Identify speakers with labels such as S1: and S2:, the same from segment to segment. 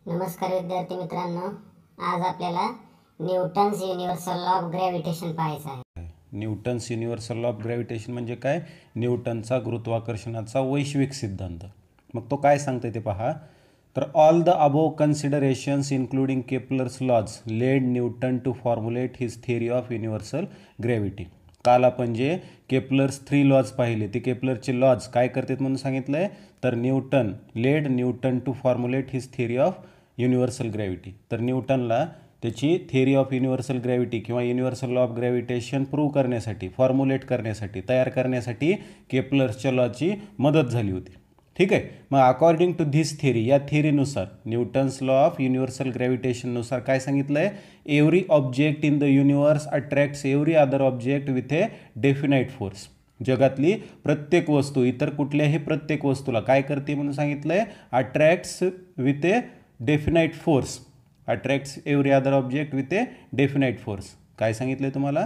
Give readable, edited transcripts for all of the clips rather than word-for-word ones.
S1: नमस्कार विद्यार्थी मित्रांनो, आज आपल्याला Newton's universal law of gravitation पाहायचा आहे।
S2: Newton's universal law of gravitation म्हणजे काय? न्यूटनचा गुरुत्वाकर्षणाचा वैश्विक सिद्धांत। मग तो काय सांगते ते पहा। तर all the above considerations including Kepler's laws led Newton to formulate his theory of universal gravity. काल आपण जे केपलर्स 3 लॉज पाहिले ते केपलरचे लॉज काय करतात म्हणून सांगितलंय, तर Newton to formulate his theory of universal gravity. तर न्यूटनला त्याची थिअरी ऑफ युनिव्हर्सल ग्रॅव्हिटी किंवा universal law of gravitation prove करण्यासाठी, फॉर्म्युलेट करण्यासाठी, तयार करण्यासाठी केपलर्सच्या लॉची मदत झाली होती। ठीक आहे। मग अकॉर्डिंग टू धिस थिअरी, या थिअरीनुसार न्यूटन्स लॉ ऑफ युनिव्हर्सल ग्रॅव्हिटेशननुसार काय सांगितलंय, every object in the universe attracts every other object with a definite force. जगातली प्रत्येक वस्तू इतर कुठल्याही प्रत्येक वस्तूला काय करते म्हणून सांगितलंय, attracts with a definite force, attracts every other object with a definite force. काय सांगितलंय तुम्हाला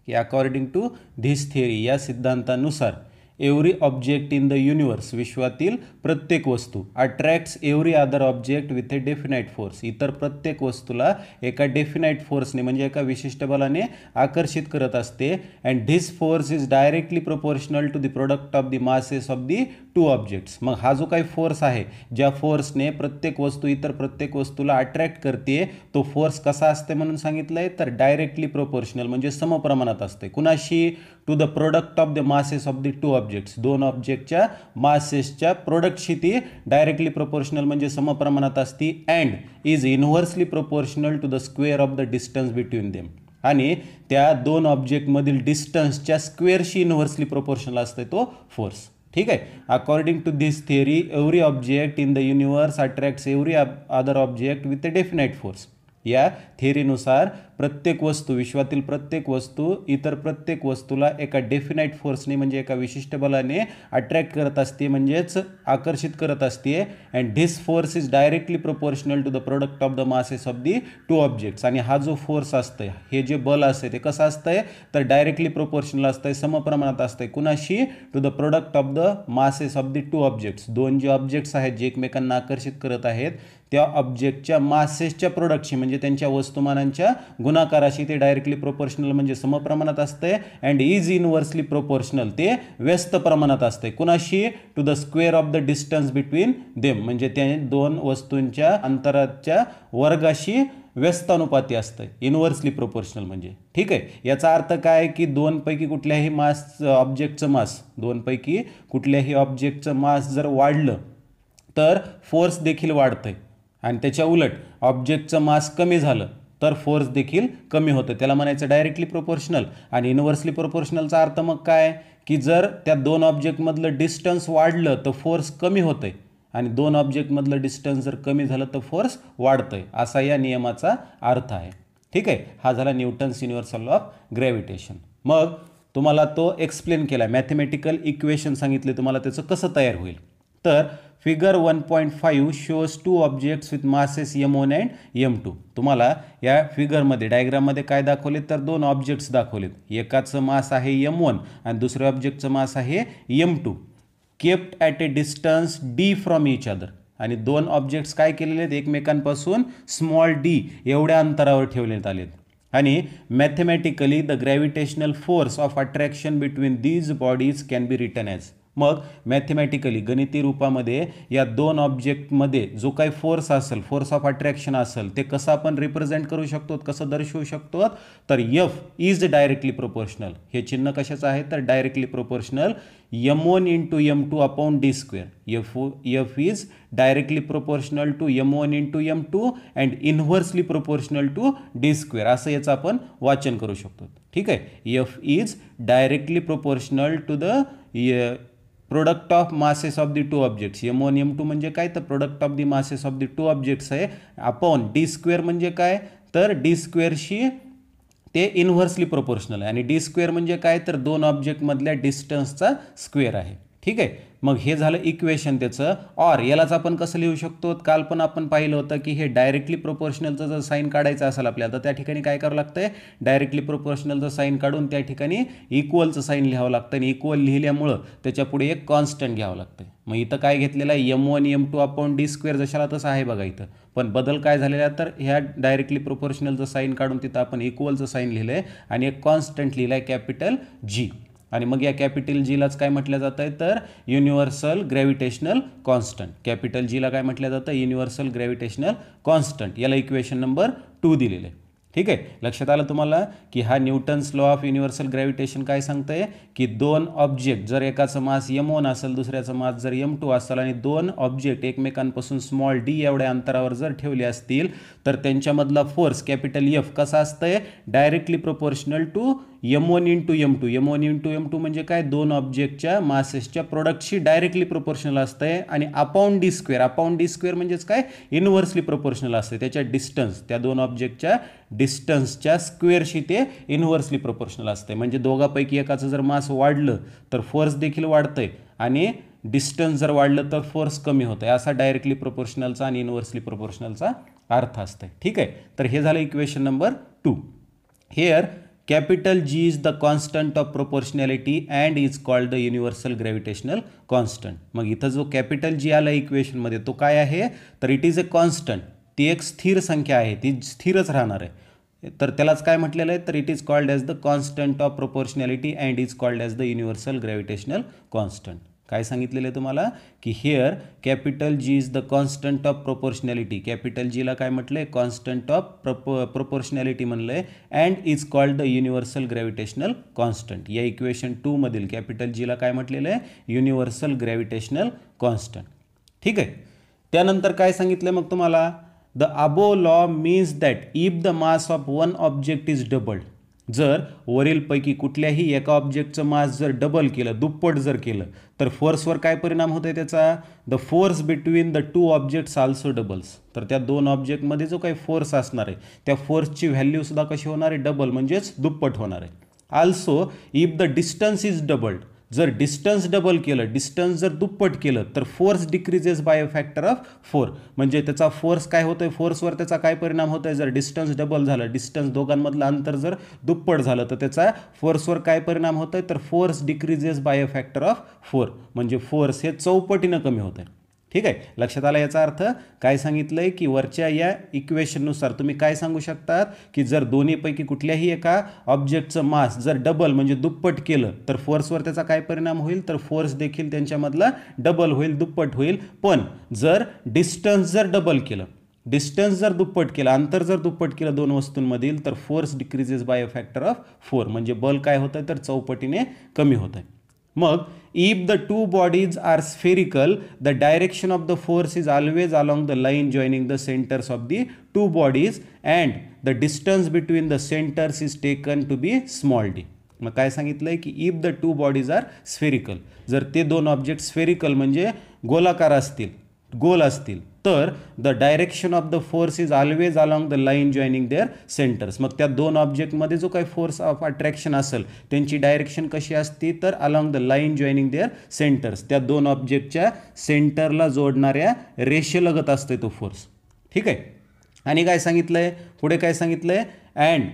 S2: की अकॉर्डिंग टू धिस थिअरी, या सिद्धांतानुसार every object in the universe, विश्वातील प्रत्येक वस्तू, attracts every other object with a definite force, इतर प्रत्येक वस्तूला एका डेफिनाइट फोर्सने म्हणजे एका विशिष्ट बलाने आकर्षित करत असते। And this force is directly proportional to the product of the masses of the two objects. मग हा जो काही फोर्स आहे, ज्या फोर्सने प्रत्येक वस्तू इतर प्रत्येक वस्तूला अट्रॅक्ट करते, तो फोर्स कसा असते म्हणून सांगितलंय, तर डायरेक्टली प्रोपोर्शनल म्हणजे समप्रमाणात असते। कुणाशी? To the product of the masses of the two objects, दोन ऑब्जेक्टच्या मासेसच्या प्रोडक्टशी ती डायरेक्टली प्रोपोर्शनल म्हणजे समप्रमाणात असती। And is inversely proportional to the square of the distance between them, आणि त्या दोन ऑब्जेक्टमधील डिस्टन्सच्या स्क्वेअरशी इनव्हर्सली प्रोपोर्शनल असते तो फोर्स। ठीक आहे। According to this theory every object in the universe attracts every other object with a definite force. या थिअरीनुसार प्रत्येक वस्तू, विश्वातील प्रत्येक वस्तू इतर प्रत्येक वस्तूला एका डेफिनाइट फोर्सने म्हणजे एका विशिष्ट बलाने अट्रॅक्ट करत असते, म्हणजेच आकर्षित करत असते। And this force is directly proportional to the product of the masses of the two objects. आणि हा जो फोर्स असतंय, हे जे बल असते ते कसं असतंय, तर डायरेक्टली प्रोपोर्शनल असतंय, समप्रमाणात असतंय। कुणाशी? To the product of the masses of the two objects, दोन जे ऑब्जेक्ट्स आहेत जे एकमेकांना आकर्षित करत आहेत, त्या ऑब्जेक्टच्या मासेसच्या प्रोडक्टशी म्हणजे त्यांच्या वस्तुमानांच्या गुणाकाराशी ते डायरेक्टली प्रोपोर्शनल म्हणजे समप्रमाणात असते। अँड इज इनव्हर्सली प्रोपोर्शनल, ते व्यस्त प्रमाणात असते। कुणाशी? To the square of the distance between them, म्हणजे त्या दोन वस्तूंच्या अंतराच्या वर्गाशी व्यस्तानुपाती असतं, इनव्हर्सली प्रोपोर्शनल म्हणजे। ठीक आहे। याचा अर्थ काय की दोनपैकी कुठल्याही ऑब्जेक्टचं मास जर वाढलं तर फोर्स देखील वाढतंय, आणि त्याच्या उलट ऑब्जेक्टचं मास कमी झालं तर फोर्स देखील कमी होतं। त्याला म्हणायचं डायरेक्टली प्रोपोर्शनल। आणि इनव्हर्सली प्रोपोर्शनलचा अर्थ मग काय की जर त्या दोन ऑब्जेक्टमधलं डिस्टन्स वाढलं तर फोर्स कमी होतंय, आणि दोन ऑब्जेक्टमधलं डिस्टन्स जर कमी झालं तर फोर्स वाढतंय, असा या नियमाचा अर्थ आहे। ठीक आहे। हा झाला Newton's universal law of gravitation. मग तुम्हाला तो एक्सप्लेन केला, मॅथमॅटिकल इक्वेशन सांगितले तुम्हाला त्याचं कसं तयार होईल। तर figure 1.5 shows two objects with masses m1 and m2। तुम्हाला या फिगरमध्ये, डायग्राममध्ये काय दाखवले, तर दोन ऑब्जेक्ट्स दाखवलेत। एकाचं मास आहे m1 आणि दुसऱ्या ऑब्जेक्टचं मास आहे m2, kept at A distance d from each other. आणि दोन ऑब्जेक्ट्स काय केलेले आहेत, एकमेकांपासून स्मॉल d एवढ्या अंतरावर ठेवण्यात आलेत। आणि mathematically the gravitational force of attraction between these bodies can be written as. मग मॅथमॅटिकली गणिती रूपामध्ये या दोन ऑब्जेक्टमध्ये जो काही फोर्स असेल, फोर्स ऑफ अट्रॅक्शन असेल, ते कसं आपण रिप्रेझेंट करू शकतो, कसं दर्शवू शकतो, तर F इज डायरेक्टली प्रोपोर्शनल। हे चिन्ह कशाचं आहे, तर directly proportional m1 into m2 upon d square. F is directly proportional to m1 into m2 and inversely proportional to d square, असं याचं आपण वाचन करू शकतो। ठीक आहे। F is directly proportional to the product of masses of the two objects. m1 m2 म्हणजे काय, तर product of the masses of the two objects आहे, अपॉन d स्क्वेअर म्हणजे काय, तर d स्क्वेअरशी ते इनव्हर्सली प्रोपोर्शनल आहे। आणि d स्क्वेअर म्हणजे काय, तर दोन ऑब्जेक्टमधल्या डिस्टन्सचा स्क्वेअर आहे। ठीक आहे। मग हे झालं इक्वेशन त्याचं. ऑर यालाच आपण कसं लिहू शकतो, काल पण आपण पाहिलं होतं की हे डायरेक्टली प्रोपोर्शनलचं जर साईन काढायचं असेल आपल्याला तर त्या ठिकाणी काय करावं लागतंय, डायरेक्टली प्रोपोर्शनलचं साईन काढून त्या ठिकाणी इक्वलचं साईन लिहावं लागतं आणि इक्वल लिहिल्यामुळं त्याच्या पुढे एक कॉन्स्टंट घ्यावं लागतं. मग इथं काय घेतलेलं आहे, M1 M2 upon D square जशाला तसं आहे बघा इथं, पण बदल काय झालेला आहे तर ह्या डायरेक्टली प्रोपोर्शनलचं साईन काढून तिथं आपण इक्वलचं साईन लिहिलं आहे आणि एक कॉन्स्टंट लिहिलं आहे कॅपिटल जी. आणि मग या कॅपिटल जीलाच काय म्हटलं जातं आहे तर युनिव्हर्सल ग्रॅव्हिटेशनल कॉन्स्टंट. कॅपिटल जीला काय म्हटलं जातं, युनिव्हर्सल ग्रॅव्हिटेशनल कॉन्स्टंट. याला इक्वेशन नंबर 2 दिलेलं आहे. ठीक आहे, लक्षात आलं तुम्हाला की हा Newton's law of universal gravitation काय सांगतंय की दोन ऑब्जेक्ट जर एकाचं मास M1 असेल दुसऱ्याचं मास जर M2 असेल आणि दोन ऑब्जेक्ट एकमेकांपासून स्मॉल d एवढ्या अंतरावर जर ठेवले असतील तर त्यांच्यामधला फोर्स कॅपिटल F कसा असतंय, directly proportional to M1 into M2. M1 into M2 म्हणजे काय, दोन ऑब्जेक्टच्या मासेसच्या प्रोडक्टशी डायरेक्टली प्रोपोर्शनल असतंय आणि upon D square. Upon D square म्हणजेच काय, इनव्हर्सली प्रोपोर्शनल असते. त्याच्या डिस्टन्स, त्या दोन ऑब्जेक्टच्या डिस्टन्सच्या स्क्वेअरशी ते इनव्हर्सली प्रोपोर्शनल असते. म्हणजे दोघांपैकी एकाचं जर मास वाढलं तर फोर्स देखील वाढतंय आणि डिस्टन्स जर वाढलं तर फोर्स कमी होतंय. असा डायरेक्टली प्रोपोर्शनलचा आणि इनव्हर्सली प्रोपोर्शनलचा अर्थ असतंय. ठीक आहे, तर हे झालं equation number 2. Here capital G is the constant of proportionality and is called the universal gravitational constant. मग इथं जो कॅपिटल जी आला इक्वेशनमध्ये तो काय आहे तर इट इज अ कॉन्स्टंट. ती एक स्थिर संख्या आहे, ती स्थिरच राहणार आहे. तर त्यालाच काय म्हटलेलं आहे तर it is called as the constant of proportionality and is called as the universal gravitational constant. काय सांगितलेलं आहे तुम्हाला की here capital G is the constant of proportionality. Capital जीला काय म्हटलं आहे, कॉन्स्टंट ऑफ प्रोपोर्शनॅलिटी म्हणलं आहे and is called the universal gravitational constant. या इक्वेशन 2 मधील कॅपिटल जीला काय म्हटलेलं आहे, युनिव्हर्सल ग्रॅव्हिटेशनल कॉन्स्टंट. ठीक आहे, त्यानंतर काय सांगितलं मग तुम्हाला, the above law means that if the mass of one object is doubled, जर वरीलपैकी कुठल्याही एका ऑब्जेक्टचं मास जर डबल केलं, दुप्पट जर केलं तर फोर्सवर काय परिणाम होतोय त्याचा, the force between the two objects also doubles. तर त्या दोन ऑब्जेक्टमध्ये जो काही फोर्स असणार आहे त्या फोर्सची व्हॅल्यू सुद्धा कशी होणार आहे, डबल म्हणजेच दुप्पट होणार आहे. Also if the distance is doubled, जर डिस्टन्स डबल केलं, डिस्टन्स जर दुप्पट केलं तर force decreases by a factor of 4. म्हणजे त्याचा फोर्स काय होतोय, फोर्सवर त्याचा काय परिणाम होतोय, जर डिस्टन्स डबल झालं, डिस्टन्स दोघांमधलं अंतर जर दुप्पट झालं तर त्याचा फोर्सवर काय परिणाम होतोय तर force decreases by a factor of 4. म्हणजे फोर्स हे चौपटीनं कमी होत आहे. ठीक आहे, लक्षात आला याचा अर्थ. काय सांगितलंय की वरच्या या इक्वेशननुसार तुम्ही काय सांगू शकतात की जर दोन्हीपैकी कुठल्याही एका ऑब्जेक्टचं मास जर डबल म्हणजे दुप्पट केलं तर फोर्सवर त्याचा काय परिणाम होईल तर फोर्स देखील त्यांच्यामधला डबल होईल, दुप्पट होईल. पण जर डिस्टन्स जर डबल केलं, डिस्टन्स जर दुप्पट केलं, अंतर जर दुप्पट केलं दोन वस्तूंमधील तर force decreases by a factor of 4. म्हणजे बल काय होतं तर चौपटीने कमी होतं. मग if the two bodies are spherical, the direction of the force is always along the line joining the centers of the two bodies and the distance between the centers is taken to be small d. मग काय सांगितलंय की if the two bodies are spherical, जर ते दोन object spherical म्हणजे गोलाकार असतील, गोल असतील तर the direction of the force is always along the line joining their centres. मग त्या दोन ऑब्जेक्टमध्ये जो काही फोर्स ऑफ अट्रॅक्शन असेल त्यांची डायरेक्शन कशी असते तर along the line joining their centres. त्या दोन ऑब्जेक्टच्या सेंटरला जोडणाऱ्या रेषेलगत असते तो फोर्स. ठीक आहे, आणि काय सांगितलंय पुढे, काय सांगितलंय and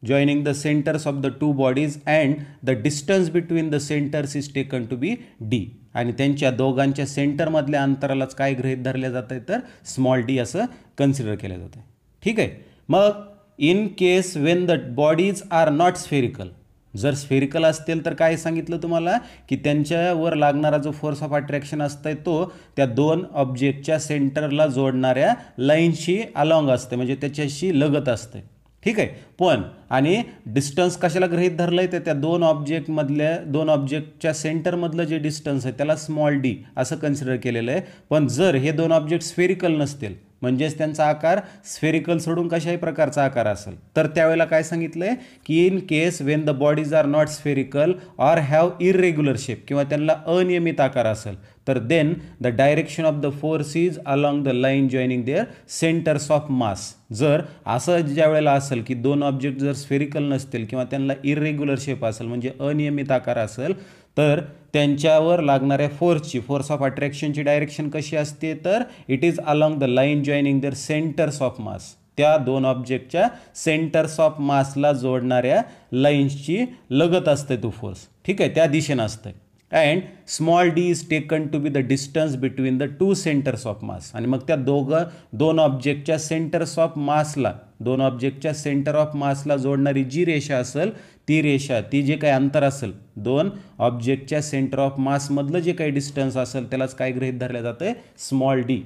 S2: joining the centers of the two bodies and the distance between the centers is taken to be d. आणि त्यांच्या दोघांच्या सेंटरमधल्या अंतरालाच काय गृहीत धरले जाते तर स्मॉल डी असं कन्सिडर केलं जातं. ठीक आहे, मग in case when the bodies are not spherical, जर स्फेरिकल असतील तर काय सांगितलं तुम्हाला की त्यांच्यावर लागणारा जो फोर्स ऑफ अट्रॅक्शन असतंय तो त्या दोन ऑब्जेक्टच्या सेंटरला जोडणाऱ्या लाईनशी अलॉंग असते, म्हणजे त्याच्याशी लगत असते. ठीक आहे, पण आणि डिस्टन्स कशाला गृहीत धरलंय तर त्या दोन ऑब्जेक्टच्या सेंटरमधलं जे डिस्टन्स आहे त्याला स्मॉल डी असं कन्सिडर केलेलं आहे. पण जर हे दोन ऑब्जेक्ट स्फेरिकल नसतील म्हणजेच त्यांचा आकार स्फेरिकल सोडून कशाही प्रकारचा आकार असेल तर त्यावेळेला काय सांगितलंय की in case when the bodies are not spherical or have irregular shape किंवा त्यांना अनियमित आकार असेल तर then the direction of the force is along the line joining their centres of mass. जर असं ज्या वेळेला असेल की दोन ऑब्जेक्ट जर स्फेरिकल नसतील किंवा त्यांना इरेग्युलर शेप असेल म्हणजे अनियमित आकार असेल तर त्यांच्यावर लागणाऱ्या फोर्सची, फोर्स ऑफ अट्रॅक्शनची डायरेक्शन कशी असते, तर it is along the line joining their centres of mass. त्या दोन ऑब्जेक्टच्या सेंटर्स ऑफ मासला जोडणाऱ्या लाईन्सची लगत असते तो फोर्स. ठीक आहे, त्या दिशेनं असतं. And small d is taken to be the distance between the two centres of mass. आणि मग त्या दोन ऑब्जेक्टच्या सेंटर्स ऑफ मासला, दोन ऑब्जेक्टच्या सेंटर ऑफ मासला जोडणारी जी रेषा असेल, ती रेषा, ती जे काही अंतर असेल, दोन ऑब्जेक्टच्या सेंटर ऑफ मासमधलं जे काही डिस्टन्स असेल त्यालाच काय गृहीत धरलं जातं, स्मॉल डी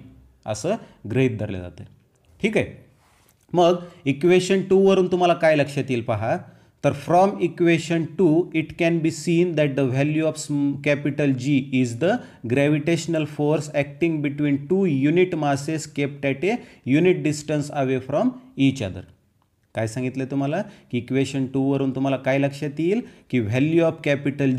S2: असं गृहीत धरलं जातं. ठीक आहे. मग इक्वेशन 2 वरून तुम्हाला काय लक्षात येईल पहा. तर from equation 2 it can be seen that the value of capital G is the gravitational force acting between two unit masses kept at a unit distance away from each other. काय सांगितलं तुम्हाला की इक्वेशन 2 वरून तुम्हाला काय लक्षात येईल की व्हॅल्यू ऑफ कॅपिटल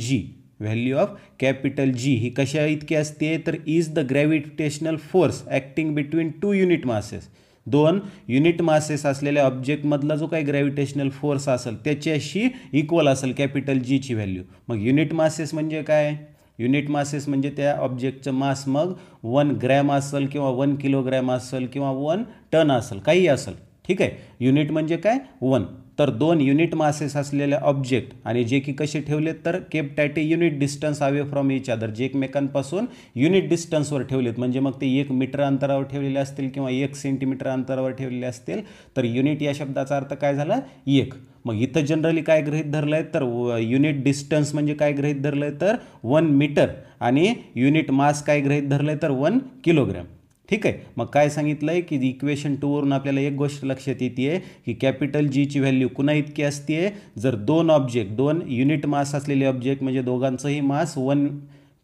S2: जी ही कशा इतकी असते, तर is the gravitational force acting between two unit masses. दोन युनिट मासेस असलेल्या ऑब्जेक्टमधला जो काही ग्रॅव्हिटेशनल फोर्स असेल त्याच्याशी इक्वल असेल कॅपिटल जीची व्हॅल्यू. मग युनिट मासेस म्हणजे काय, युनिट मासेस म्हणजे त्या ऑब्जेक्टचं मास मग 1 ग्रॅम असेल किंवा 1 किलोग्रॅम असेल किंवा 1 टन असेल, काही असेल. ठीक आहे, युनिट म्हणजे काय 1. तर दोन युनिट मासेस असलेल्या ऑब्जेक्ट आणि जे की कसे ठेवलेत, तर kept at a unit distance away from each other, जे एकमेकांपासून युनिट डिस्टन्सवर ठेवलेत. म्हणजे मग ते 1 मीटर अंतरावर ठेवलेले असतील किंवा 1 सेंटीमीटर अंतरावर ठेवलेले असतील. तर युनिट या शब्दाचा अर्थ काय झाला, 1. मग इथं जनरली काय गृहीत धरलं आहे, तर युनिट डिस्टन्स म्हणजे काय गृहीत धरलं आहे, तर 1 मीटर आणि युनिट मास काय गृहीत धरलं आहे, तर 1 किलोग्रॅम. ठीक आहे. मग काय सांगितलं आहे की इक्वेशन 2 वरून आपल्याला एक गोष्ट लक्षात येते की कॅपिटल जीची व्हॅल्यू कुणा इतकी असते, जर दोन युनिट मास असलेले ऑब्जेक्ट म्हणजे दोघांचंही मास 1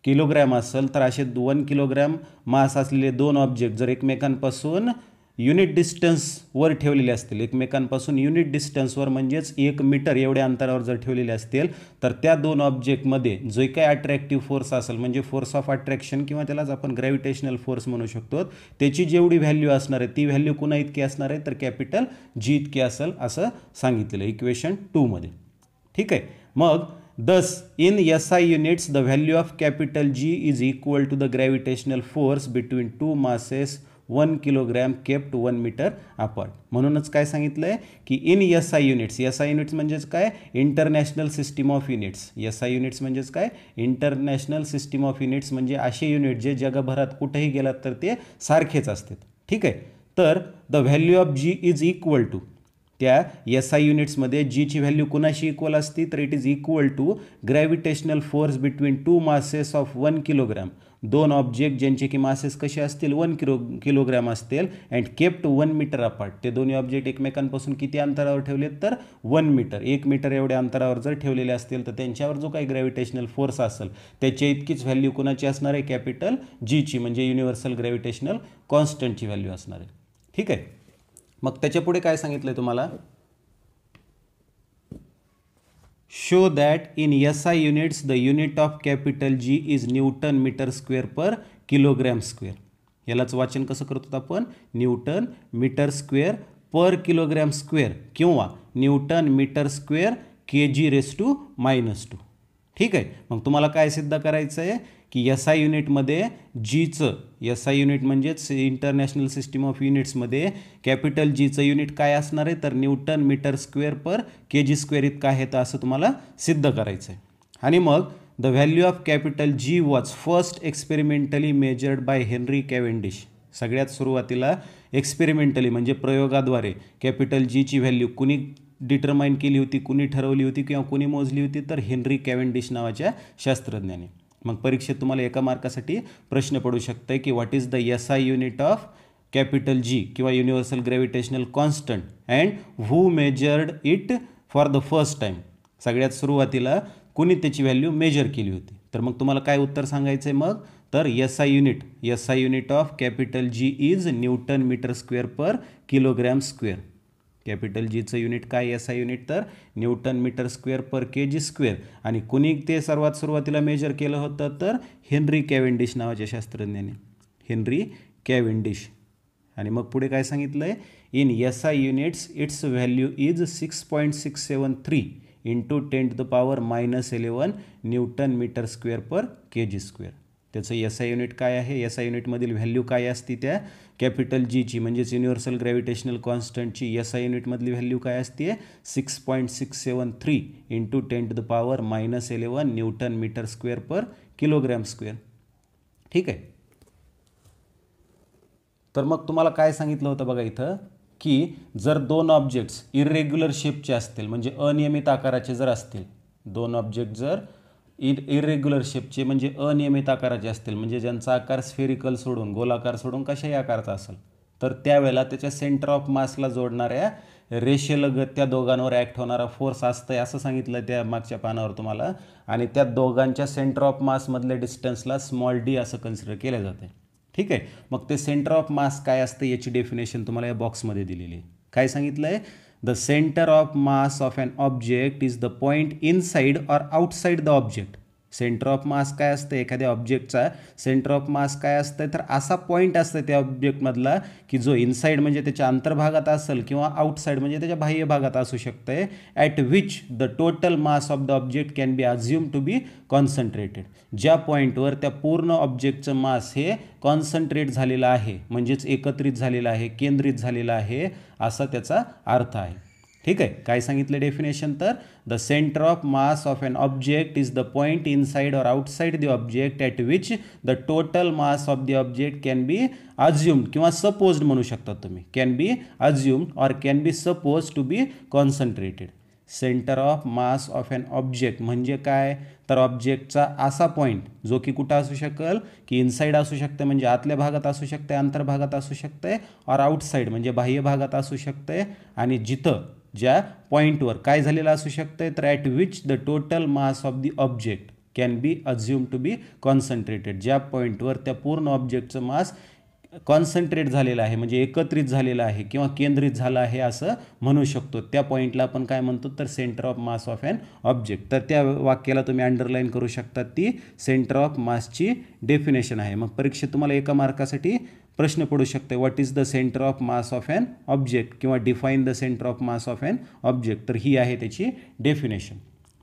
S2: किलोग्रॅम असेल, तर असे 1 किलोग्रॅम मास असलेले दोन ऑब्जेक्ट जर एकमेकांपासून युनिट डिस्टन्सवर ठेवलेले असतील, एकमेकांपासून युनिट डिस्टन्सवर म्हणजेच 1 मीटर एवढ्या अंतरावर जर ठेवलेले असतील, तर त्या दोन ऑब्जेक्टमध्ये जो काही अट्रॅक्टिव्ह फोर्स असेल म्हणजे फोर्स ऑफ अट्रॅक्शन किंवा त्यालाच आपण ग्रॅव्हिटेशनल फोर्स म्हणू शकतो, त्याची जेवढी व्हॅल्यू असणार आहे ती व्हॅल्यू कुणा इतकी असणार आहे, तर कॅपिटल जी इतकी असेल असं सांगितलेलं इक्वेशन 2 मध्ये. ठीक आहे. मग thus in SI units the value of capital G is equal to the gravitational force between two masses 1 kilogram kept 1 metre apart. म्हणूनच काय सांगितलं आहे की इन SI युनिट्स म्हणजेच काय, international system of units. SI units म्हणजेच काय, international system of units म्हणजे असे युनिट जे जगभरात कुठेही गेलात तर ते सारखेच असतात. ठीक आहे. तर the value of G is equal to, त्या SI युनिट्समध्ये जीची व्हॅल्यू कुणाशी इक्वल असती, तर it is equal to gravitational force between two masses of 1 kilogram. दोन ऑब्जेक्ट ज्यांचे की मासेस कसे असतील 1 किलोग्रॅम असतील अँड केप्ट 1 मीटर अपार्ट. ते दोन्ही ऑब्जेक्ट एकमेकांपासून किती अंतरावर ठेवलेत, तर 1 मीटर, 1 मीटर एवढ्या अंतरावर जर ठेवलेले असतील तर त्यांच्यावर जो काही ग्रॅव्हिटेशनल फोर्स असेल त्याच्या इतकीच व्हॅल्यू कुणाची असणार आहे, कॅपिटल जीची म्हणजे युनिव्हर्सल ग्रॅव्हिटेशनल कॉन्स्टंटची व्हॅल्यू असणार आहे. ठीक आहे. मग त्याच्या पुढे काय सांगितलंय तुम्हाला, show that in SI units the unit of capital G is newton metre square per kilogram square. यालाच वाचन कसं करतो आपण, newton metre square per kilogram square किंवा न्यूटन मीटर स्क्वेअर kg⁻². ठीक आहे. मग तुम्हाला काय सिद्ध करायचं आहे की SI युनिटमध्ये जीचं, SI युनिट म्हणजेच इंटरनॅशनल सिस्टीम ऑफ युनिट्समध्ये कॅपिटल जीचं युनिट काय असणार आहे, तर newton metre square per kg² इतका आहे, तर असं तुम्हाला सिद्ध करायचं आहे. आणि मग the value of capital G was first experimentally measured by Henry Cavendish. सगळ्यात सुरुवातीला एक्सपेरिमेंटली म्हणजे प्रयोगाद्वारे कॅपिटल जीची व्हॅल्यू कुणी डिटरमाइन केली होती, कुणी ठरवली होती किंवा कुणी मोजली होती, तर हेनरी कॅव्हेंडिश नावाच्या शास्त्रज्ञाने. मग परीक्षेत तुम्हाला एका मार्कासाठी प्रश्न पडू शकतो की what is the SI unit of capital G किंवा universal gravitational constant and who measured it for the first time. सगळ्यात सुरुवातीला कुणी त्याची व्हॅल्यू मेजर केली होती. तर मग तुम्हाला काय उत्तर सांगायचं आहे मग, तर SI unit of capital G is newton metre square per kilogram square. Capital जीचं युनिट काय SI युनिट, तर newton metre square per kg². आणि कुणी ते सर्वात सुरुवातीला मेजर केलं होतं, तर हेनरी कॅव्हेंडिश नावाच्या शास्त्रज्ञाने, हेनरी कॅव्हेंडिश. आणि मग पुढे काय सांगितलं आहे, in SI units its value is 6.673 into 10⁻⁻11 newton metre square per kg². त्याचं SI युनिट काय आहे, SI युनिटमधील व्हॅल्यू काय असते, त्या कॅपिटल जीची म्हणजेच युनिव्हर्सल ग्रॅव्हिटेशनल कॉन्स्टंटची SI युनिटमधली व्हॅल्यू काय असते, 6.673 into 10⁻⁻11 newton metre square per kg². ठीक आहे. तर मग तुम्हाला काय सांगितलं होतं बघा इथं, की जर दोन ऑब्जेक्ट्स इरेग्युलर शेपचे असतील म्हणजे अनियमित आकाराचे जर असतील, दोन ऑब्जेक्ट जर इरेग्युलर शेपचे म्हणजे अनियमित आकाराचे असतील म्हणजे ज्यांचा आकार स्फेरिकल सोडून गोलाकार सोडून कशाही आकाराचा असेल, तर त्यावेळेला त्याच्या सेंटर ऑफ मासला जोडणाऱ्या रेषेलगत त्या दोघांवर ॲक्ट होणारा फोर्स असतंय असं सांगितलं त्या मागच्या पानावर तुम्हाला. आणि त्या दोघांच्या सेंटर ऑफ मासमधल्या डिस्टन्सला स्मॉल डी असं कन्सिडर केलं जाते. ठीक आहे. मग ते सेंटर ऑफ मास काय असतं याची डेफिनेशन तुम्हाला या बॉक्समध्ये दिलेली आहे. काय सांगितलं आहे, the centre of mass of an object is the point inside or outside the object. Centre of mass काय असतं, एखाद्या ऑब्जेक्टचा सेंटर ऑफ मास काय असतं, तर असा पॉईंट असतं त्या ऑब्जेक्टमधला की जो इनसाइड म्हणजे त्याच्या अंतर्भागात असेल किंवा आउटसाइड म्हणजे त्याच्या बाह्य भागात असू शकते, at which the total mass of the object can be assume to be concentrated. ज्या पॉईंटवर त्या पूर्ण ऑब्जेक्टचं मास हे कॉन्सन्ट्रेट झालेलं आहे म्हणजेच एकत्रित झालेलं आहे, केंद्रित झालेलं आहे असा त्याचा अर्थ आहे. ठीक आहे. काय सांगितलं डेफिनेशन, तर the centre of mass of an object is the point inside or outside the object at which the total mass of the object can be assumed किंवा सपोज्ड म्हणू शकता तुम्ही, can be assumed or can be suppose to be concentrated. Centre of mass of an object म्हणजे काय, तर ऑब्जेक्टचा असा point जो की कुठं असू शकेल, की इनसाइड असू शकते म्हणजे आतल्या भागात असू शकते, अंतर्भागात असू शकते, और आउटसाइड म्हणजे बाह्य भागात असू शकते, आणि जिथं ज्या पॉईंटवर काय झालेलं असू शकते, तर at which the total mass of the object can be assume to be concentrated. ज्या पॉईंटवर त्या पूर्ण ऑब्जेक्टचं मास कॉन्सन्ट्रेट झालेलं आहे म्हणजे एकत्रित झालेलं आहे किंवा केंद्रित झालं आहे असं म्हणू शकतो, त्या पॉईंटला आपण काय म्हणतो, तर centre of mass of an object. तर त्या वाक्याला तुम्ही अंडरलाईन करू शकता, ती सेंटर ऑफ मासची डेफिनेशन आहे. मग परीक्षेत तुम्हाला एका मार्कासाठी प्रश्न पडू शकते, what is the centre of mass of an object किंवा define the centre of mass of an object. तर ही आहे त्याची डेफिनेशन.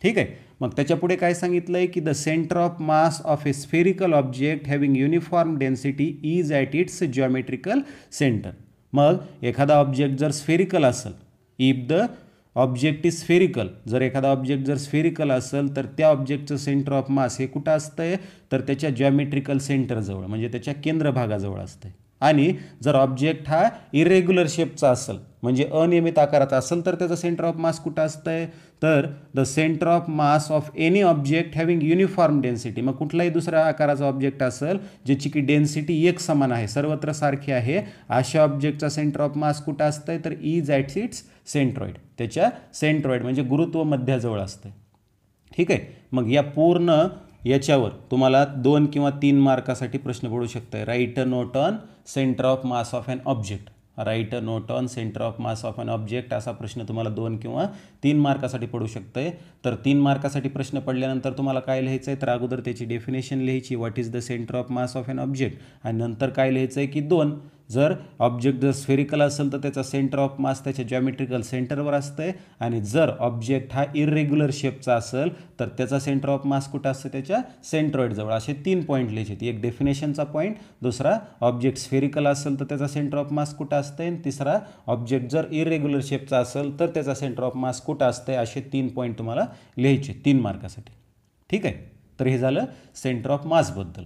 S2: ठीक आहे. मग त्याच्या पुढे काय सांगितलं आहे, की the centre of mass of A spherical object having uniform density is at its geometrical centre. मग एखादा ऑब्जेक्ट जर स्फेरिकल असेल, if the object is spherical, जर एखादा ऑब्जेक्ट जर स्फेरिकल असेल तर त्या ऑब्जेक्टचं सेंटर ऑफ मास हे कुठं असतंय, तर त्याच्या जिओमेट्रिकल सेंटरजवळ म्हणजे त्याच्या केंद्रभागाजवळ असतंय. आणि जर ऑब्जेक्ट हा इरेग्युलर शेपचा असेल म्हणजे अनियमित आकाराचा असेल तर त्याचं सेंटर ऑफ मास कुठं असतंय, तर the centre of mass of any object having uniform density. मग कुठलाही दुसऱ्या आकाराचा ऑब्जेक्ट असेल ज्याची की डेन्सिटी एक समान आहे, सर्वत्र सारखी आहे, अशा ऑब्जेक्टचा सेंटर ऑफ मास कुठं असतंय, तर इज ॲट इट्स सेंट्रॉइड, त्याच्या सेंट्रॉइड म्हणजे गुरुत्व मध्याजवळ असतंय. ठीक आहे. मग या पूर्ण याच्यावर तुम्हाला 2 किंवा 3 मार्कासाठी प्रश्न पडू शकतो. Right a note on centre of mass of an object, right a note on centre of mass of an object असा प्रश्न तुम्हाला 2 किंवा 3 मार्कासाठी पडू शकतोय. तर 3 मार्कासाठी प्रश्न पडल्यानंतर तुम्हाला काय लिहायचं आहे, तर अगोदर त्याची डेफिनेशन लिहायची, what is the centre of mass of an object, आणि नंतर काय लिहायचं आहे की 2 जर ऑब्जेक्ट जर स्फेरिकल असेल तर त्याचा सेंटर ऑफ मास त्याच्या जॉमेट्रिकल सेंटरवर असतंय, आणि जर ऑब्जेक्ट हा इरेग्युलर शेपचा असेल तर त्याचा सेंटर ऑफ मास कुठं असतं, त्याच्या सेंट्रॉइडजवळ. असे 3 पॉईंट लिहायचे, एक डेफिनेशनचा पॉईंट, दुसरा ऑब्जेक्ट स्फेरिकल असेल तर त्याचा सेंटर ऑफ मास कुठं असतंय, आणि तिसरा ऑब्जेक्ट जर इरेग्युलर शेपचा असेल तर त्याचा सेंटर ऑफ मास कुठं असतंय. असे 3 पॉईंट तुम्हाला लिहायचे 3 मार्कासाठी. ठीक आहे. तर हे झालं सेंटर ऑफ मासबद्दल.